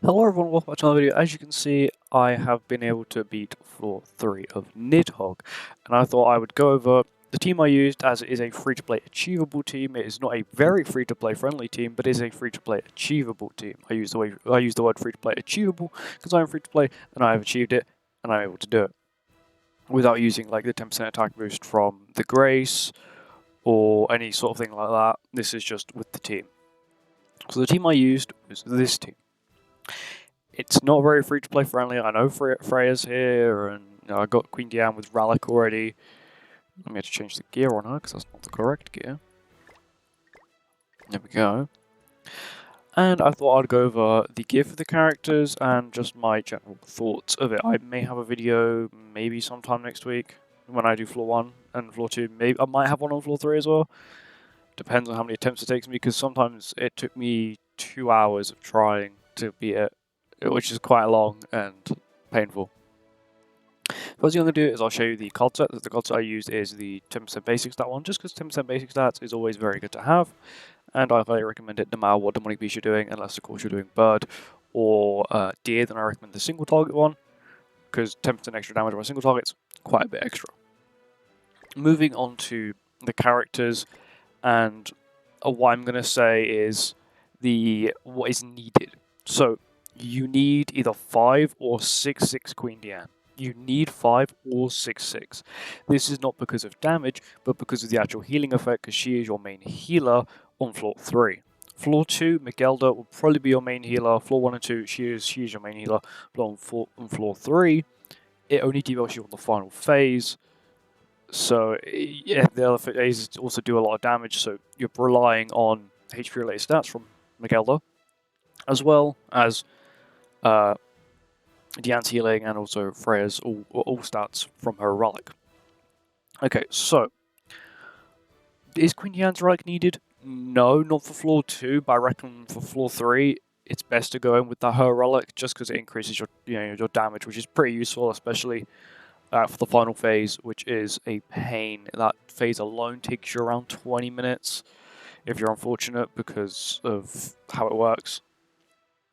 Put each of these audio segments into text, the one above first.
Hello everyone, welcome back to another video. As you can see, I have been able to beat floor 3 of Nidhoggr, and I thought I would go over the team I used, as it is a free-to-play achievable team. It is not a very free-to-play friendly team, but it is a free-to-play achievable team. I use the word free-to-play achievable because I am free-to-play and I have achieved it and I'm able to do it without using like the 10% attack boost from the Grace or any sort of thing like that. This is just with the team. So the team I used was this team. It's not very free-to-play friendly. I know Freya's here, and I got Queen Diane with Relic already. Let me have to change the gear on her, because that's not the correct gear. There we go. And I thought I'd go over the gear for the characters, and just my general thoughts of it. I may have a video, maybe sometime next week, when I do floor 1 and floor 2. Maybe I might have one on floor 3 as well. Depends on how many attempts it takes me, because sometimes it took me 2 hours of trying to beat it, which is quite long and painful. First thing I'm going to do is I'll show you the card set. The card set I used is the 10% basic stat one, just because 10% basic stats is always very good to have, and I highly recommend it no matter what demonic beast you're doing, unless of course you're doing bird or deer. Then I recommend the single target one, because 10% extra damage on a single target's quite a bit extra. Moving on to the characters, and what I'm going to say is what is needed. So you need either 5 or 6/6 Queen Diane. You need 5 or 6/6. This is not because of damage, but because of the actual healing effect, because she is your main healer on floor 3. Floor 2, Miguelda will probably be your main healer. Floor 1 and 2, she is your main healer. But on floor 3, it only debuffs you on the final phase. So yeah, the other phases also do a lot of damage, so you're relying on HP related stats from Miguelda, as well as Diane's healing and also Freya's all stats from her relic. Okay, so is Queen Diane's relic needed? No, not for floor 2, but I reckon for floor 3 it's best to go in with her relic, just because it increases your damage, which is pretty useful, especially for the final phase, which is a pain. That phase alone takes you around 20 minutes, if you're unfortunate, because of how it works.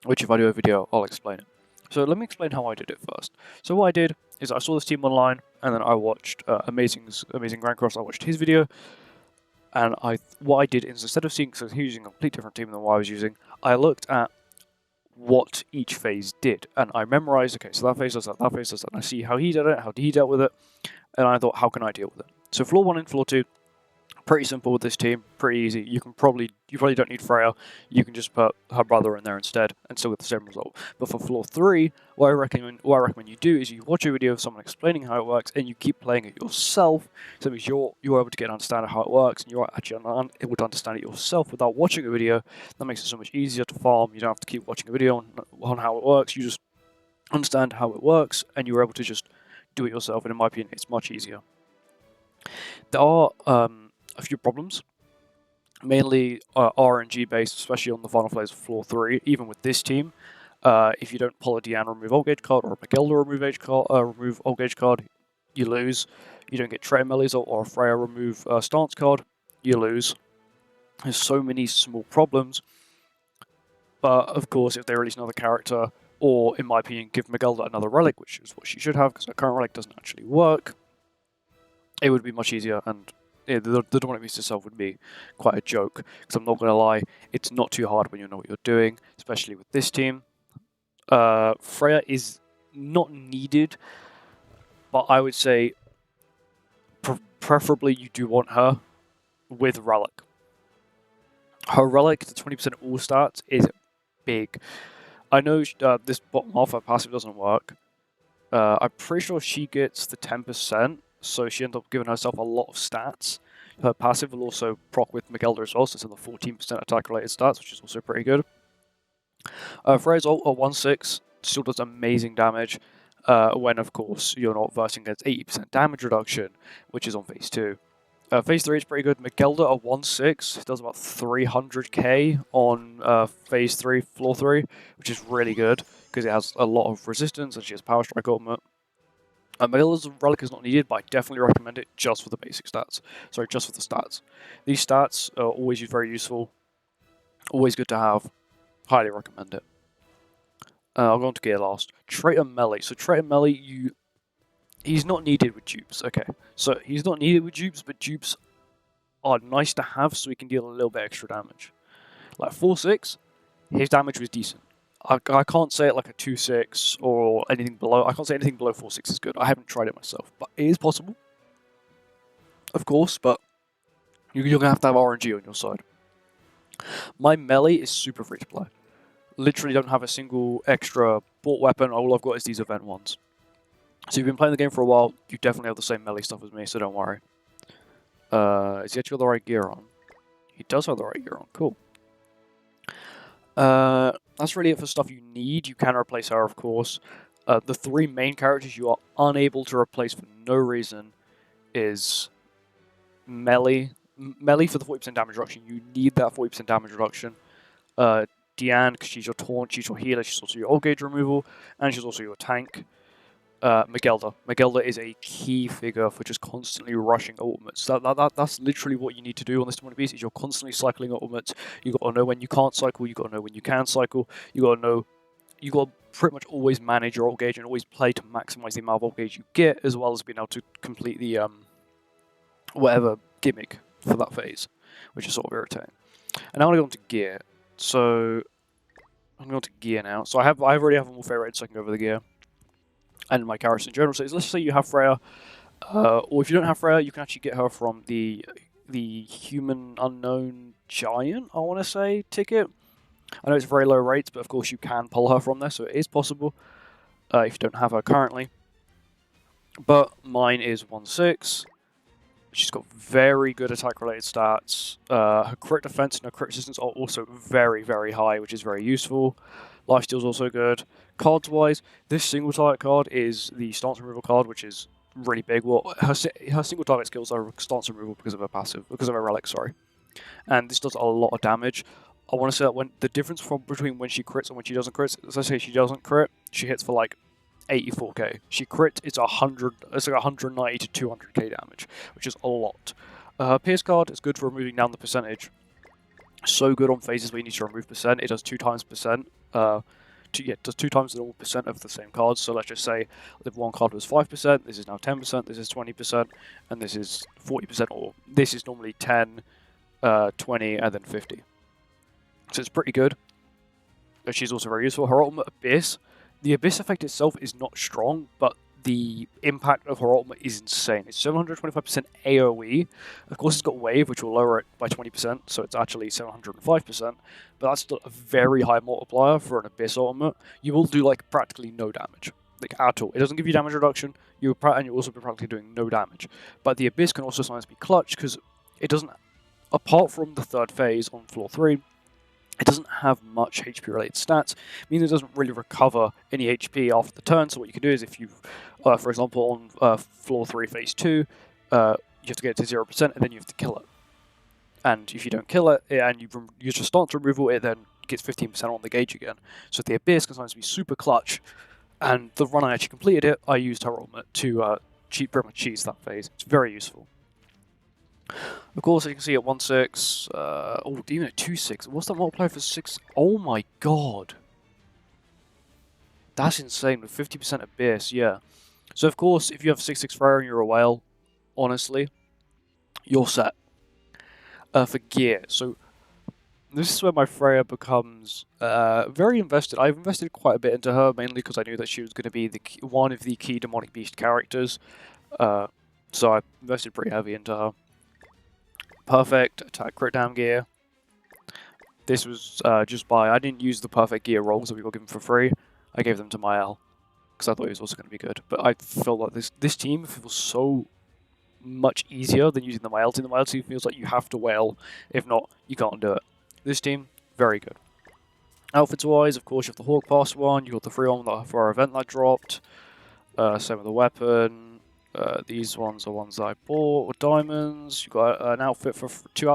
Which, if I do a video, I'll explain it. So let me explain how I did it first. So what I did is I saw this team online, and then I watched Amazing Grandcross. I watched his video, and what I did is, instead of seeing, because I was using a completely different team than what I was using, I looked at what each phase did, and I memorized, okay, so that phase does that, that phase does that, and I see how he did it, how he dealt with it, and I thought, how can I deal with it? So floor 1 and floor 2, pretty simple with this team, pretty easy. You probably don't need Freya, you can just put her brother in there instead, and still get the same result. But for floor 3, what I recommend you do is you watch a video of someone explaining how it works, and you keep playing it yourself, so that means you're able to get an understanding of how it works, and you're actually able to understand it yourself without watching a video. That makes it so much easier to farm. You don't have to keep watching a video on how it works, you just understand how it works, and you're able to just do it yourself, and in my opinion, it's much easier. There are a few problems, mainly RNG based, especially on the final phase of floor 3, even with this team. If you don't pull a Diane remove old gauge card, or a Miguelda remove old gauge card, you lose. You don't get Trey Mellies or a Freya remove stance card, you lose. There's so many small problems, but of course if they release another character, or in my opinion give Miguelda another relic, which is what she should have because her current relic doesn't actually work, it would be much easier, and yeah, the demonic beast itself would be quite a joke, because I'm not going to lie, it's not too hard when you know what you're doing, especially with this team. Freya is not needed, but I would say preferably you do want her with Relic. Her Relic, the 20% all stats, is big. I know this bottom half, her passive doesn't work. I'm pretty sure she gets the 10%, so she ends up giving herself a lot of stats. Her passive will also proc with Miguelda as well, so it's in the 14% attack-related stats, which is also pretty good. Freya's ult at 1/6 still does amazing damage, when, of course, you're not versing against 80% damage reduction, which is on phase 2. Phase 3 is pretty good. Miguelda at 1/6 does about 300k on phase 3, floor 3, which is really good, because it has a lot of resistance, and she has Power Strike ultimate. Miguelda's relic is not needed, but I definitely recommend it just for the basic stats. Sorry, just for the stats. These stats are always very useful, always good to have. Highly recommend it. I'll go on to gear last. Traitor melee. So traitor melee, he's not needed with dupes. Okay, so he's not needed with dupes, but dupes are nice to have, so he can deal a little bit extra damage. Like 4/6, his damage was decent. I can't say it like a 2/6 or anything below. I can't say anything below 4/6 is good. I haven't tried it myself, but it is possible, of course. But you're gonna have to have RNG on your side. My melee is super free to play. Literally don't have a single extra bought weapon. All I've got is these event ones. So you've been playing the game for a while. You definitely have the same melee stuff as me, so don't worry. Has he actually got the right gear on? He does have the right gear on. Cool. That's really it for stuff you need. You can replace her, of course. The 3 main characters you are unable to replace for no reason is melee. Melee for the 40% damage reduction. You need that 40% damage reduction. Diane, because she's your taunt, she's your healer, she's also your old gauge removal, and she's also your tank. Magelda. Magelda is a key figure for just constantly rushing ultimates. That's literally what you need to do on this Demonic Beast, is you're constantly cycling ultimates. You got to know when you can't cycle, you got to know when you can cycle, you got to pretty much always manage your ult gauge and always play to maximize the amount of ult gauge you get, as well as being able to complete the whatever gimmick for that phase, which is sort of irritating. And now I want to go on to gear. So I'm going to gear now. So I already have them all favorited, so I can go over the gear and my characters in general. So let's say you have Freya, or if you don't have Freya, you can actually get her from the Human Unknown Giant, I want to say, ticket. I know it's very low rates, but of course you can pull her from there, so it is possible if you don't have her currently. But mine is 1/6. She's got very good attack-related stats. Her crit defense and her crit resistance are also very, very high, which is very useful. Lifesteal is also good. Cards-wise, this single target card is the stance removal card, which is really big. Well, her single target skills are stance removal because of her passive, because of her relic, sorry. And this does a lot of damage. I want to say that when the difference between when she crits and when she doesn't crit, as I say, she doesn't crit, she hits for like 84k. She crit, it's 100. It's like 190 to 200k damage, which is a lot. Her Pierce card is good for removing down the percentage. So good on phases where you need to remove percent. It does 2 times percent. It does 2 times the normal percent of the same cards. So let's just say if one card was 5%, this is now 10%, this is 20%, and this is 40%, or this is normally 10, 20, and then 50. So it's pretty good. But she's also very useful. Her ultimate Abyss. The Abyss effect itself is not strong, but the impact of her ultimate is insane. It's 725% AoE. Of course, it's got Wave, which will lower it by 20%, so it's actually 705%, but that's still a very high multiplier for an Abyss ultimate. You will do, like, practically no damage, like, at all. It doesn't give you damage reduction, and you'll also be practically doing no damage. But the Abyss can also sometimes be clutch, because it doesn't, apart from the 3rd phase on floor 3, it doesn't have much HP-related stats. It means it doesn't really recover any HP after the turn, so what you can do is if you, for example, on floor 3, phase 2, you have to get it to 0%, and then you have to kill it. And if you don't kill it, and you use your stance removal, it then gets 15% on the gauge again. So the Abyss can sometimes be super clutch, and the run I actually completed it, I used her ultimate to pretty much cheese that phase. It's very useful. Of course, you can see at 1/6, even at 2/6. What's that multiplier for 6? Oh my god. That's insane, with 50% Abyss, yeah. So of course, if you have 6/6 Freya and you're a whale, honestly, you're set. For gear, so this is where my Freya becomes very invested. I've invested quite a bit into her, mainly because I knew that she was going to be one of the key Demonic Beast characters. So I invested pretty heavy into her. Perfect attack crit down gear. This was just I didn't use the perfect gear rolls that we got given for free. I gave them to Mael because I thought it was also going to be good. But I felt like this team feels so much easier than using the Mael team. The Mael team feels like you have to wail. If not, you can't do it. This team, very good. Outfits wise, of course, you have the Hawk Pass one. You got the free one for our event that dropped. Same with the weapon. These ones are ones I bought with diamonds. You got an outfit for two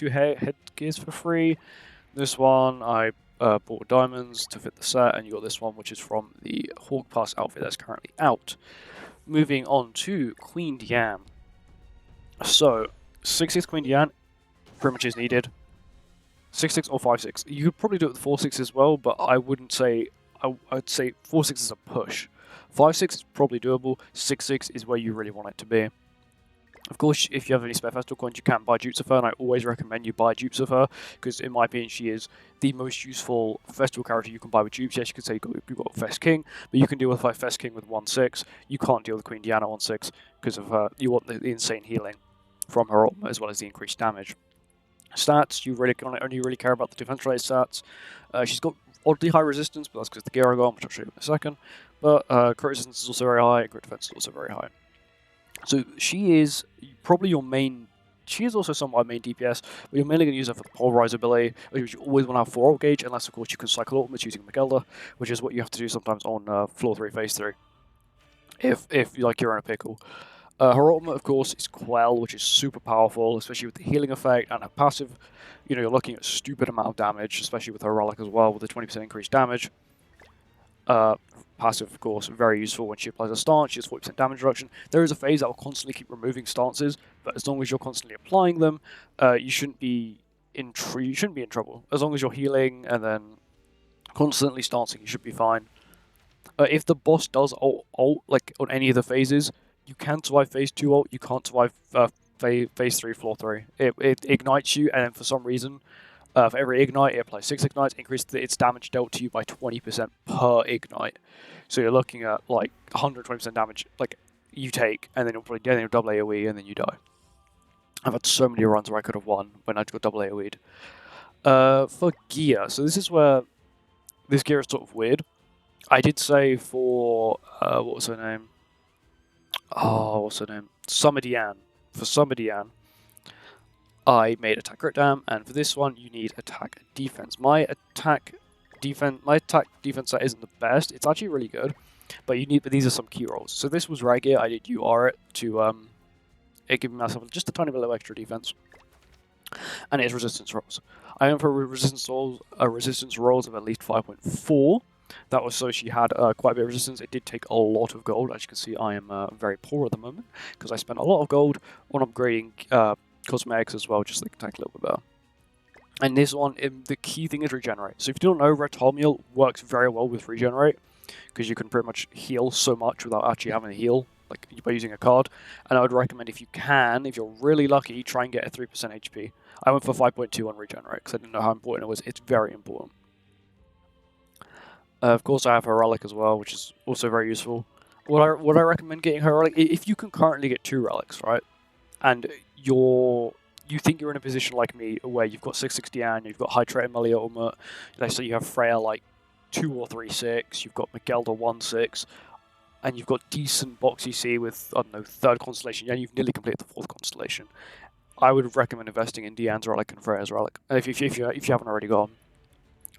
headgears for free. This one I bought with diamonds to fit the set, and you got this one, which is from the Hawk Pass outfit that's currently out. Moving on to Queen Diane. So 6/6 Queen Diane pretty much is needed. 6/6 or 5/6. You could probably do it with 4/6 as well, but I wouldn't say I'd say 4-6 is a push. 5-6 is probably doable. 6-6 is where you really want it to be. Of course, if you have any spare festival coins, you can buy dupes of her, and I always recommend you buy dupes of her, because in my opinion, she is the most useful festival character you can buy with dupes. Yes, you can say you've got Fest King, but you can deal with Fest King with 1-6. You can't deal with Queen Diana 1-6 because of her. You want the insane healing from her ultimate as well as the increased damage. Stats, you really only really care about the defense-related stats. She's got oddly high resistance, but that's because the gear I got, which I'll show you in a second. But crit resistance is also very high, and crit defense is also very high. So she is probably your main. She is also somewhat main DPS, but you're mainly going to use her for the Polarize ability, which you always want to have 4 ult gauge, unless of course you can cycle ultimates using Miguelda, which is what you have to do sometimes on floor 3, phase 3. If you're in a pickle. Her ultimate, of course, is Quell, which is super powerful, especially with the healing effect, and her passive, you're looking at a stupid amount of damage, especially with her relic as well, with the 20% increased damage. Passive, of course, very useful when she applies a stance. She has 40% damage reduction. There is a phase that will constantly keep removing stances, but as long as you're constantly applying them, you shouldn't be in trouble. As long as you're healing and then constantly stancing, you should be fine. If the boss does ult like on any of the phases, you can survive phase 2 ult. You can't survive phase 3, floor 3. It ignites you, and then for some reason, for every ignite, it applies 6 ignites, increases its damage dealt to you by 20% per ignite. So you're looking at like 120% damage, like you take, and then you'll double AoE, and then you die. I've had so many runs where I could have won when I got double AoE'd. For gear, so this is where this gear is sort of weird. I did say for what was her name? Oh, what's her name? Summer Diane. For Summer Diane, I made attack crit dam, and for this one you need attack defense. My attack defense set isn't the best. It's actually really good, but these are some key rolls. So this was right gear. I did UR it to give myself just a tiny bit of extra defense, and it's resistance rolls. I went for resistance rolls of at least 5.4. That was so she had quite a bit of resistance. It did take a lot of gold. As you can see, I am very poor at the moment because I spent a lot of gold on upgrading cosmetics as well, just so they can attack a little bit better. And this one, the key thing is regenerate. So if you don't know, Red Meal works very well with regenerate because you can pretty much heal so much without actually having to heal, like by using a card. And I would recommend, if you can, if you're really lucky, try and get a 3% HP. I went for 5.2 on regenerate because I didn't know how important it was. It's very important. Of course, I have her relic as well, which is also very useful. Would I recommend getting her relic? If you can currently get 2 relics, right? And you think you're in a position like me where you've got 6-6 Diane, you've got high trait and melee ultimate, let's say you have Freya like 2 or 3-6, you've got Miguelda 1-6, and you've got decent box EC with, I don't know, 3rd constellation, and you've nearly completed the 4th constellation. I would recommend investing in Diane's relic and Freya's relic, if you haven't already got them.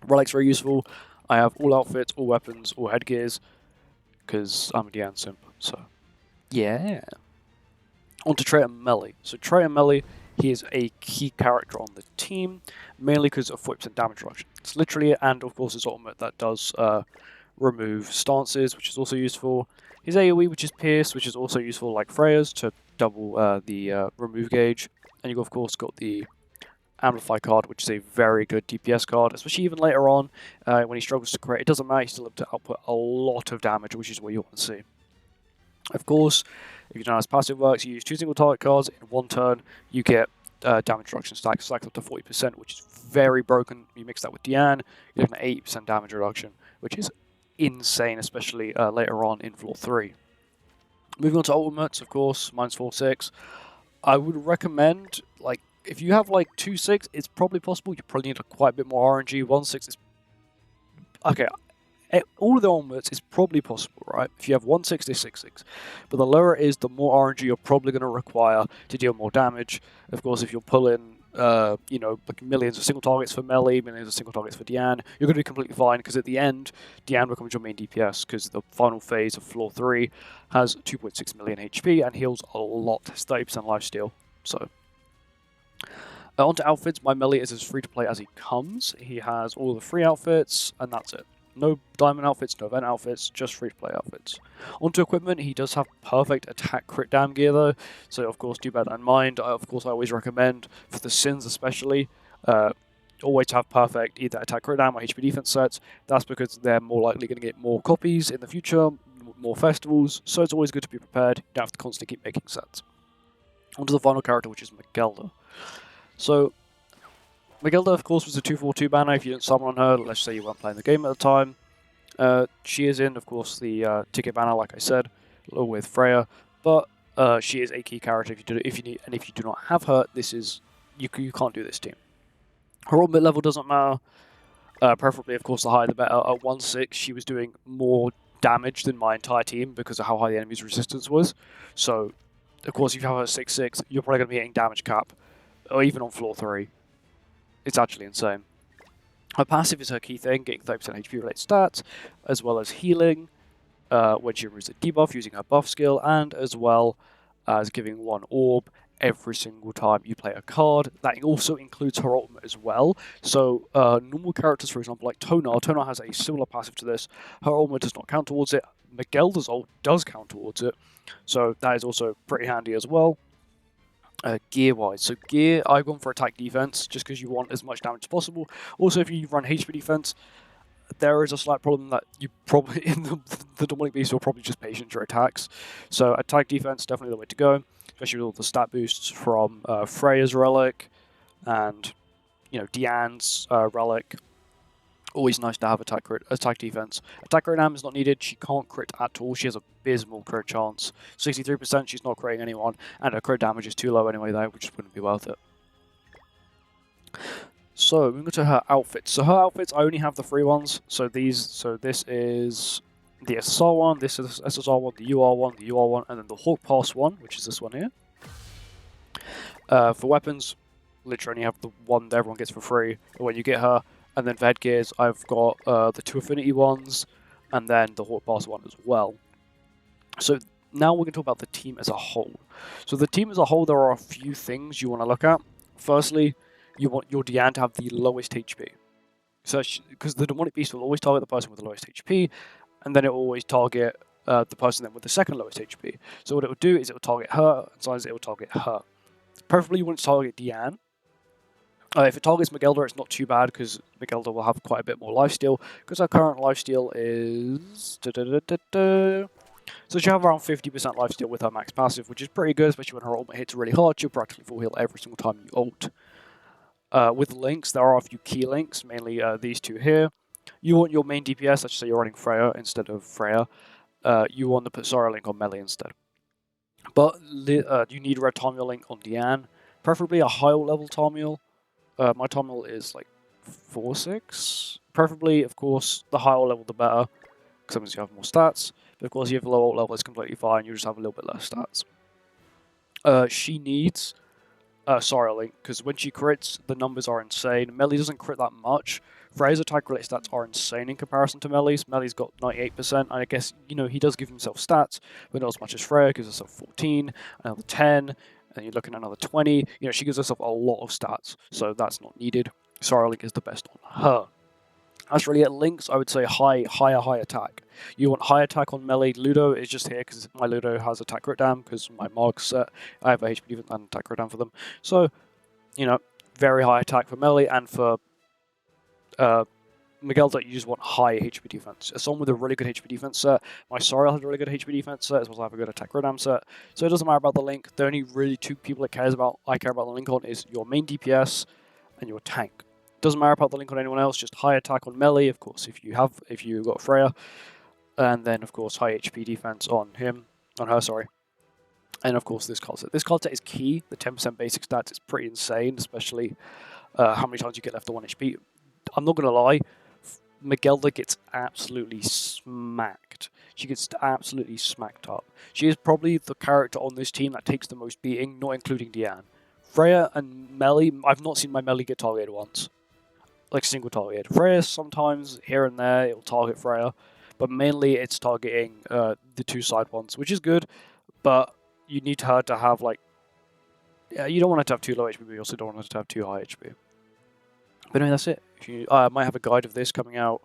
Relic's very useful. I have all outfits, all weapons, all headgears, because I'm a Diane simp, so yeah. On to Trey and Melee. So Trey and Melee, he is a key character on the team, mainly because of 40% damage reduction. It's literally, and of course his ultimate that does remove stances, which is also useful. His AoE, which is Pierce, which is also useful like Freya's to double the remove gauge. And you've of course got the Amplify card, which is a very good DPS card, especially even later on when he struggles to crit. It doesn't matter, he's still able to output a lot of damage, which is what you want to see. Of course, if you don't know how his passive works, you use 2 single target cards. In 1 turn, you get damage reduction stacks up to 40%, which is very broken. You mix that with Diane, you're looking at 80% damage reduction, which is insane, especially later on in floor 3. Moving on to ultimates, of course, mine's 4-6. I would recommend, like, if you have like 2-6, it's probably possible. You probably need quite a bit more RNG. 1-6 is okay. All of the ultimates is probably possible, right? If you have 1-6, there's 6-6. But the lower it is, the more RNG you're probably going to require to deal more damage. Of course, if you're pulling, like millions of single targets for Melee, millions of single targets for Diane, you're going to be completely fine, because at the end, Diane becomes your main DPS, because the final phase of floor 3 has 2.6 million HP and heals a lot, 30% lifesteal. So, onto outfits. My Melee is as free to play as he comes. He has all the free outfits, and that's it. No diamond outfits, no event outfits, just free-to-play outfits. Onto equipment, he does have perfect attack crit dam gear though, so of course do bear that in mind. Of course I always recommend, for the Sins especially, always have perfect either attack crit damage or HP defense sets. That's because they're more likely going to get more copies in the future, more festivals, so it's always good to be prepared. You don't have to constantly keep making sets. On to the final character, which is Magelda. So, Magelda, of course, was a 2/4/2 banner. If you didn't summon on her, let's say you weren't playing the game at the time. She is in, of course, the ticket banner, like I said, along with Freya, but she is a key character if you do not have her, this is you can't do this team. Her ultimate level doesn't matter. Preferably, of course, the higher the better. At 1/6, she was doing more damage than my entire team because of how high the enemy's resistance was. So, of course, if you have a 6/6, you're probably going to be hitting damage cap, or even on floor 3. It's actually insane. Her passive is her key thing, getting 30% HP related stats, as well as healing when she removes a debuff using her buff skill, and as well as giving 1 orb every single time you play a card. That also includes her ultimate as well. So normal characters, for example, like Tonar has a similar passive to this. Her ultimate does not count towards it. Magelda's ult does count towards it. So that is also pretty handy as well. Gear-wise, so gear, I've gone for attack defense just because you want as much damage as possible. Also, if you run HP defense, there is a slight problem that you probably in the demonic beast will probably just patient your attacks. So attack defense definitely the way to go, especially with all the stat boosts from Freya's relic and Diane's relic. Always nice to have attack defense. Attack crit damage is not needed. She can't crit at all. She has abysmal crit chance. 63%. She's not critting anyone, and her crit damage is too low anyway. Though, which just wouldn't be worth it. So moving to her outfits. So her outfits, I only have the free ones. So this is the SSR one, this is the SSR one, the UR one, the UR one, and then the Hawk Pass one, which is this one here. For weapons, literally only have the one that everyone gets for free when you get her. And then for headgears, I've got the 2 affinity ones, and then the Hawk Pass one as well. So now we're going to talk about the team as a whole. So the team as a whole, there are a few things you want to look at. Firstly, you want your Diane to have the lowest HP. So, because the demonic beast will always target the person with the lowest HP, and then it will always target the person then with the second lowest HP. So what it will do is it will target her, and sometimes it will target her. Preferably you want to target Diane. If it targets Magelda, it's not too bad because Magelda will have quite a bit more lifesteal, because her current lifesteal is... So she'll have around 50% lifesteal with her max passive, which is pretty good, especially when her ultimate hits really hard. She'll practically full heal every single time you ult. With links, there are a few key links, mainly these two here. You want your main DPS, let's say you're running Freya instead of Freya. You want to put Sora link on melee instead. But you need red Tarmiel link on Diane, preferably a higher level Tarmiel. My Tarmiel is like 4/6. Preferably, of course, the higher level the better, because sometimes you have more stats. But of course, if you have a low ult level, it's completely fine. You just have a little bit less stats. She needs Sora link, because when she crits, the numbers are insane. Melee doesn't crit that much. Freya's attack related stats are insane in comparison to Melee's. Melee's got 98%, and I guess, he does give himself stats, but not as much as Freya, gives herself 14, another 10, and you're looking at another 20. She gives herself a lot of stats, so that's not needed. Sora link is the best on her. As for at links, I would say high attack. You want high attack on melee. Ludo is just here because my Ludo has attack crit dam, because my Marg set, I have a HP defense and attack crit dam for them. So, very high attack for melee, and for Magelda, you just want high HP defense. As someone with a really good HP defense set, my Sora has a really good HP defense set, as well as I have a good attack crit dam set. So it doesn't matter about the link. The only really two people I care about the link on is your main DPS and your tank. Doesn't matter about the link on anyone else, just high attack on melee, of course, if you've got Freya. And then, of course, high HP defense on her, sorry. And, of course, this card set. This card set is key. The 10% basic stats is pretty insane, especially how many times you get left to 1 HP. I'm not going to lie, Magelda gets absolutely smacked. She gets absolutely smacked up. She is probably the character on this team that takes the most beating, not including Diane. Freya and melee, I've not seen my melee get targeted once. Like single targeted. Freya sometimes here and there it'll target Freya, but mainly it's targeting the 2 side ones, which is good, but you need her to have you don't want her to have too low HP, but you also don't want her to have too high HP. But anyway, that's it. I might have a guide of this coming out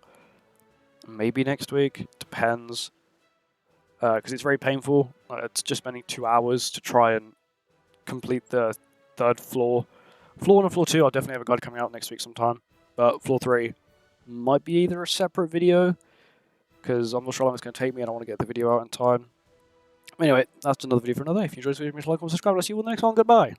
maybe next week, depends, because it's very painful. It's just spending 2 hours to try and complete the 3rd floor Floor 1 and Floor 2, I'll definitely have a guide coming out next week sometime. But Floor 3 might be either a separate video, because I'm not sure how long it's going to take me and I want to get the video out in time. Anyway, that's another video for another day. If you enjoyed this video, make sure to like and subscribe. I'll see you in the next one. Goodbye.